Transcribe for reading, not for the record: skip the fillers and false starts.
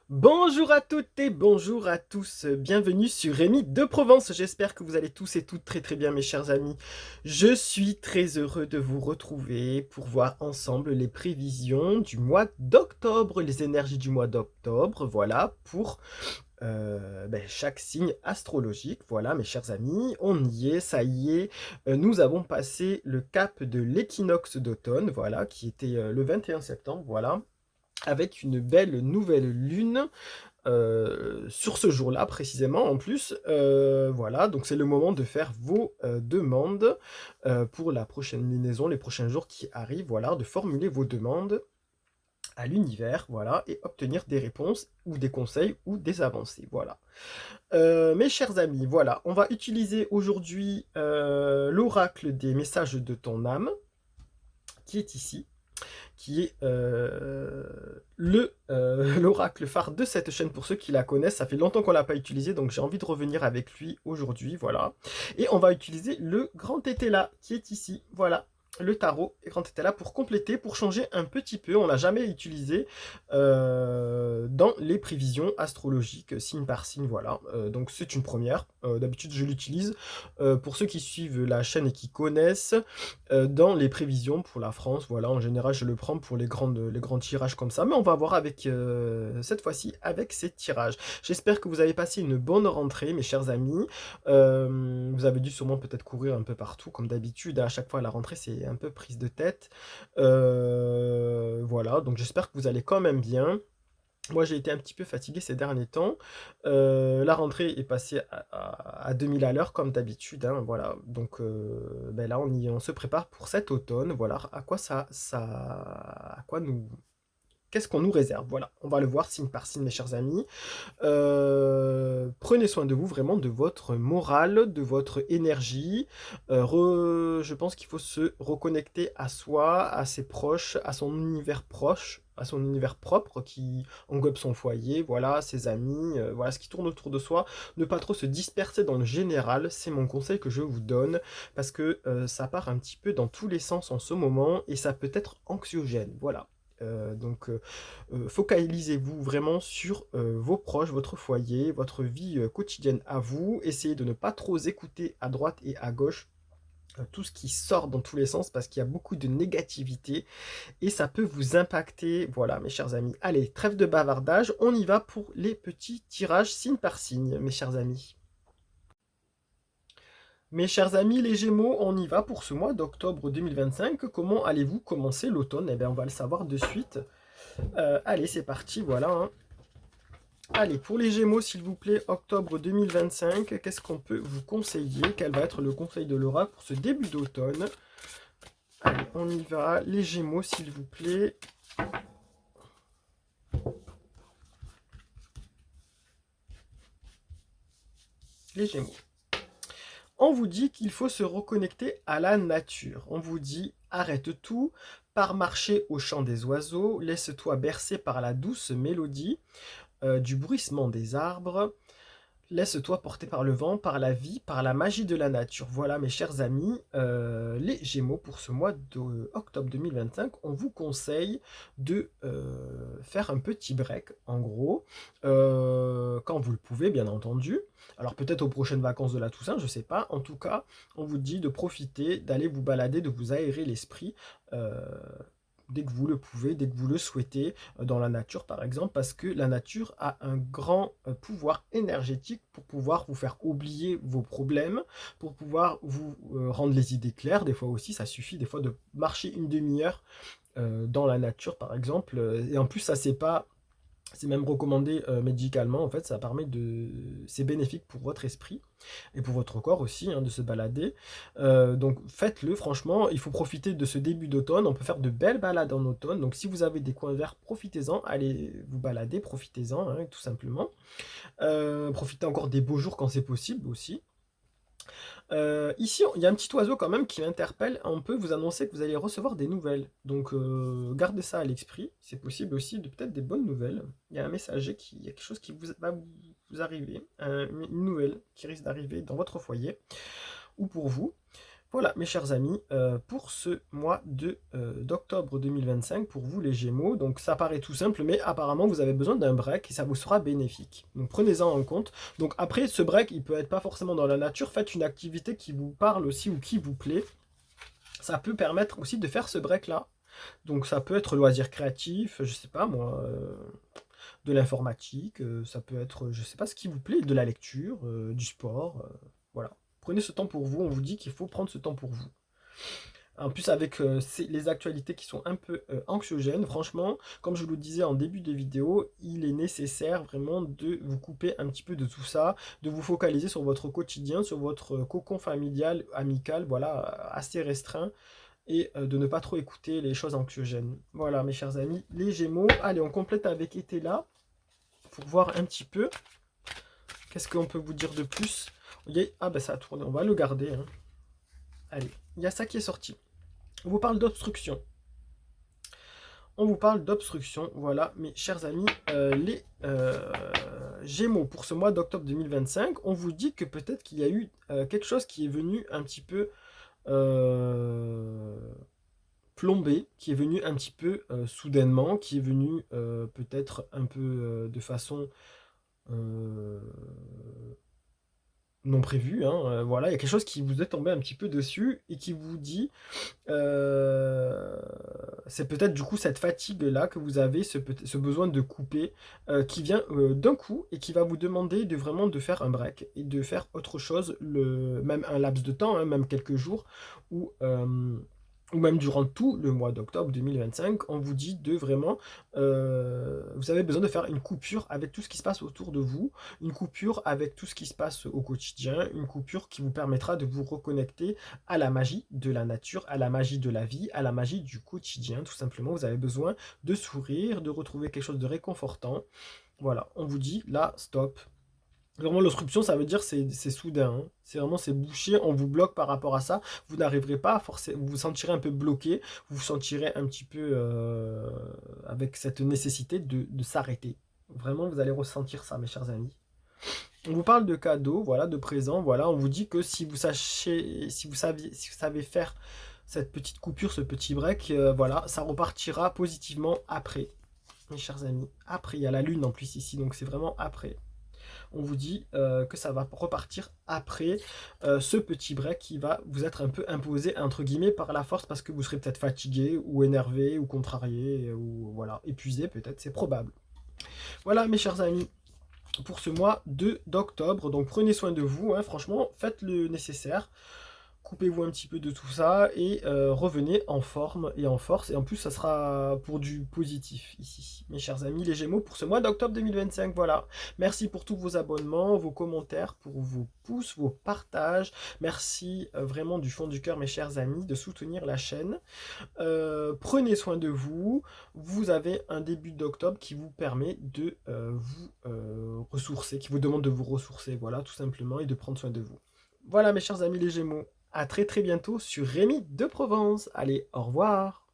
Bonjour à toutes et bonjour à tous, bienvenue sur Rémi de Provence, j'espère que vous allez tous et toutes très très bien mes chers amis. Je suis très heureux de vous retrouver pour voir ensemble les prévisions du mois d'octobre, les énergies du mois d'octobre, voilà, pour chaque signe astrologique. Voilà mes chers amis, on y est, ça y est, nous avons passé le cap de l'équinoxe d'automne, voilà, qui était le 21 septembre, voilà, avec une belle nouvelle lune sur ce jour-là précisément en plus. Voilà, donc c'est le moment de faire vos demandes pour la prochaine lunaison, les prochains jours qui arrivent, voilà, de formuler vos demandes à l'univers, voilà, et obtenir des réponses ou des conseils ou des avancées, voilà. Mes chers amis, voilà, on va utiliser aujourd'hui l'oracle des messages de ton âme, qui est ici, qui est l'oracle phare de cette chaîne pour ceux qui la connaissent. Ça fait longtemps qu'on l'a pas utilisé, donc j'ai envie de revenir avec lui aujourd'hui, voilà. Et on va utiliser le grand tétela qui est ici, voilà. Le tarot et grand tétela pour compléter, pour changer un petit peu. On l'a jamais utilisé dans les prévisions astrologiques, signe par signe, voilà. Donc c'est une première. D'habitude je l'utilise pour ceux qui suivent la chaîne et qui connaissent dans les prévisions pour la France. Voilà, en général, je le prends pour les grands tirages comme ça. Mais on va voir avec cette fois-ci avec ces tirages. J'espère que vous avez passé une bonne rentrée, mes chers amis. Vous avez dû sûrement peut-être courir un peu partout, comme d'habitude. À chaque fois, à la rentrée, c'est un peu prise de tête. Voilà, donc j'espère que vous allez quand même bien. Moi, j'ai été un petit peu fatigué ces derniers temps. La rentrée est passée à 2000 à l'heure, comme d'habitude, hein, voilà. Donc là, on se prépare pour cet automne. Voilà, à quoi à quoi qu'est-ce qu'on nous réserve? Voilà, on va le voir signe par signe, mes chers amis. Prenez soin de vous, vraiment, de votre morale, de votre énergie. Je pense qu'il faut se reconnecter à soi, à ses proches, à son univers proche, à son univers propre qui englobe son foyer, voilà, ses amis, voilà, ce qui tourne autour de soi. Ne pas trop se disperser dans le général, c'est mon conseil que je vous donne, parce que ça part un petit peu dans tous les sens en ce moment et ça peut être anxiogène, voilà. Focalisez-vous vraiment sur vos proches, votre foyer, votre vie quotidienne à vous. Essayez de ne pas trop écouter à droite et à gauche tout ce qui sort dans tous les sens parce qu'il y a beaucoup de négativité et ça peut vous impacter. Voilà, mes chers amis. Allez, trêve de bavardage, on y va pour les petits tirages signe par signe, mes chers amis. Mes chers amis les Gémeaux, on y va pour ce mois d'octobre 2025. Comment allez-vous commencer l'automne? Eh bien, on va le savoir de suite. Allez, c'est parti, voilà, hein. Allez, pour les Gémeaux, s'il vous plaît, octobre 2025, qu'est-ce qu'on peut vous conseiller? Quel va être le conseil de l'oracle pour ce début d'automne? Allez, on y va. Les Gémeaux, s'il vous plaît. Les Gémeaux. On vous dit qu'il faut se reconnecter à la nature. On vous dit arrête tout, pars marcher au chant des oiseaux, laisse-toi bercer par la douce mélodie du bruissement des arbres. Laisse-toi porter par le vent, par la vie, par la magie de la nature. Voilà mes chers amis, les Gémeaux pour ce mois d'octobre 2025, on vous conseille de faire un petit break en gros, quand vous le pouvez bien entendu. Alors peut-être aux prochaines vacances de la Toussaint, je ne sais pas. En tout cas, on vous dit de profiter, d'aller vous balader, de vous aérer l'esprit. euh, Dès que vous le pouvez, dès que vous le souhaitez, dans la nature par exemple, parce que la nature a un grand pouvoir énergétique pour pouvoir vous faire oublier vos problèmes, pour pouvoir vous rendre les idées claires. Des fois aussi, ça suffit des fois de marcher une demi-heure dans la nature par exemple. Et en plus, ça c'est même recommandé médicalement, en fait, ça permet de... C'est bénéfique pour votre esprit et pour votre corps aussi, hein, de se balader. Donc faites-le, franchement, il faut profiter de ce début d'automne, on peut faire de belles balades en automne, donc si vous avez des coins verts, profitez-en, allez vous balader, profitez-en, hein, tout simplement. Profitez encore des beaux jours quand c'est possible aussi. Ici, il y a un petit oiseau quand même qui m'interpelle. On peut vous annoncer que vous allez recevoir des nouvelles. Donc, gardez ça à l'esprit. C'est possible aussi de peut-être des bonnes nouvelles. Il y a un messager il y a quelque chose qui va vous arriver, une nouvelle qui risque d'arriver dans votre foyer ou pour vous. Voilà, mes chers amis, pour ce mois d'octobre 2025, pour vous les Gémeaux, donc ça paraît tout simple, mais apparemment vous avez besoin d'un break et ça vous sera bénéfique. Donc prenez-en en compte. Donc après, ce break, il peut être pas forcément dans la nature, faites une activité qui vous parle aussi ou qui vous plaît. Ça peut permettre aussi de faire ce break-là. Donc ça peut être loisir créatif, je sais pas moi, de l'informatique, ça peut être, je sais pas ce qui vous plaît, de la lecture, du sport, voilà. Prenez ce temps pour vous, on vous dit qu'il faut prendre ce temps pour vous. En plus, avec les actualités qui sont un peu anxiogènes, franchement, comme je vous le disais en début de vidéo, il est nécessaire vraiment de vous couper un petit peu de tout ça, de vous focaliser sur votre quotidien, sur votre cocon familial, amical, voilà, assez restreint, et de ne pas trop écouter les choses anxiogènes. Voilà, mes chers amis, les Gémeaux. Allez, on complète avec été là, pour voir un petit peu. Qu'est-ce qu'on peut vous dire de plus? Ah ben ça a tourné, on va le garder, hein. Allez, il y a ça qui est sorti. On vous parle d'obstruction. On vous parle d'obstruction, voilà, mes chers amis, les Gémeaux pour ce mois d'octobre 2025. On vous dit que peut-être qu'il y a eu quelque chose qui est venu un petit peu euh, plomber, qui est venu un petit peu soudainement, qui est venu peut-être un peu de façon euh, non prévue, hein, voilà, il y a quelque chose qui vous est tombé un petit peu dessus et qui vous dit euh, c'est peut-être du coup cette fatigue-là que vous avez, ce besoin de couper, qui vient d'un coup et qui va vous demander de vraiment de faire un break et de faire autre chose, même un laps de temps, hein, même quelques jours, ou, ou même durant tout le mois d'octobre 2025, on vous dit de vraiment, vous avez besoin de faire une coupure avec tout ce qui se passe autour de vous, une coupure avec tout ce qui se passe au quotidien, une coupure qui vous permettra de vous reconnecter à la magie de la nature, à la magie de la vie, à la magie du quotidien. Tout simplement, vous avez besoin de sourire, de retrouver quelque chose de réconfortant. Voilà, on vous dit là, stop. Vraiment, l'obstruction, ça veut dire c'est soudain, hein. C'est vraiment c'est bouché, on vous bloque par rapport à ça. Vous n'arriverez pas à forcer, vous vous sentirez un peu bloqué, vous vous sentirez un petit peu avec cette nécessité de s'arrêter. Vraiment, vous allez ressentir ça, mes chers amis. On vous parle de cadeaux, voilà, de présents, voilà. On vous dit que si vous sachez, si vous savez faire cette petite coupure, ce petit break, voilà, ça repartira positivement après, mes chers amis. Après, il y a la lune en plus ici, donc c'est vraiment après. On vous dit que ça va repartir après ce petit break qui va vous être un peu imposé entre guillemets par la force parce que vous serez peut-être fatigué ou énervé ou contrarié ou voilà, épuisé peut-être, c'est probable. Voilà mes chers amis, pour ce mois d'octobre. Donc prenez soin de vous, hein, franchement, faites le nécessaire. Coupez-vous un petit peu de tout ça et revenez en forme et en force. Et en plus, ça sera pour du positif ici, mes chers amis, les Gémeaux, pour ce mois d'octobre 2025. Voilà. Merci pour tous vos abonnements, vos commentaires, pour vos pouces, vos partages. Merci vraiment du fond du cœur, mes chers amis, de soutenir la chaîne. Prenez soin de vous. Vous avez un début d'octobre qui vous permet de vous ressourcer, qui vous demande de vous ressourcer, voilà, tout simplement, et de prendre soin de vous. Voilà, mes chers amis les Gémeaux. À très très bientôt sur Rémi de Provence. Allez, au revoir.